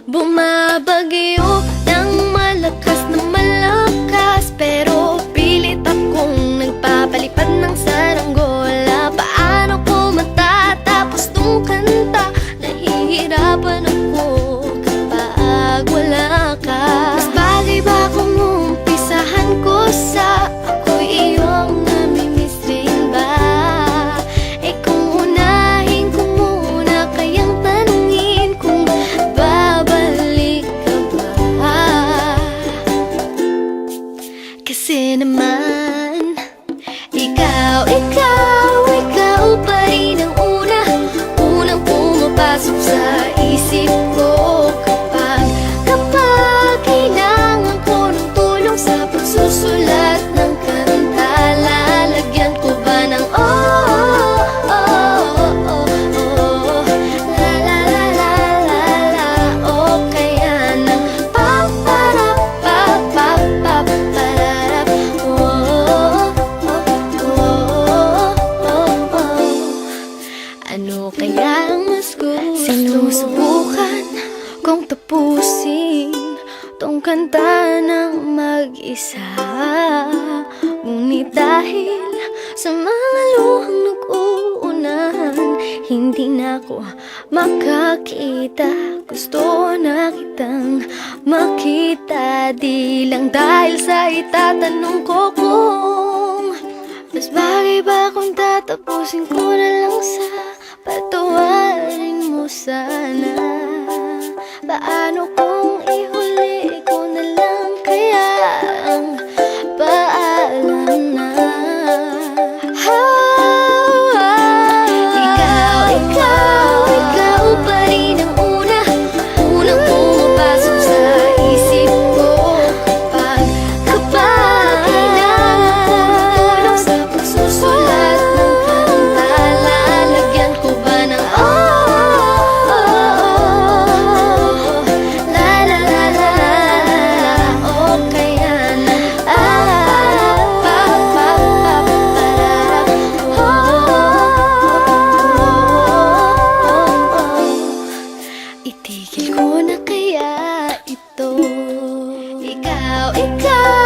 Bumabagyo ng malakas na malakas, pero pilit akong nagpapalipad ng saranggola. Paano ko matatapos tong kanta? Nahihirapan ako kapag wala ka. Mas bagay ba kung umpisahan ko sa ako'y iyong namimiss rin ba? Eh kung unahin ko muna kayang tanungin kung babalik ka ba? Kasi naman ikaw pa rin ang unang pumapasok sa isip ko kapag kailangan ko ng tulong sa pagsusulat ng kanta. Lalagyan ko ba ng la la la la la la, o kaya ng pa para pa pa pa pararap, ano kaya ang mas gusto? Sinusubukan kong tapusin tong kanta ng mag-isa, ngunit dahil sa mga luhang nag-uunahan, hindi na ako makakita. Gusto na kitang makita, di lang dahil sa itatanong ko kung mas bagay ba kung tatapusin ko na lang sa patawarin mo sana. Paano kung ihuli ko na lang kaya ang paalam na? Ikaw pa rin ang unang pumapasok sa isip ko kapag kailangan ko ng tulong sa pagsusulat ng kanta. Lalagyan ko ba ng la la la la la, o kaya ng pa pa pa pararap, itigil ko na kaya ito? Ikaw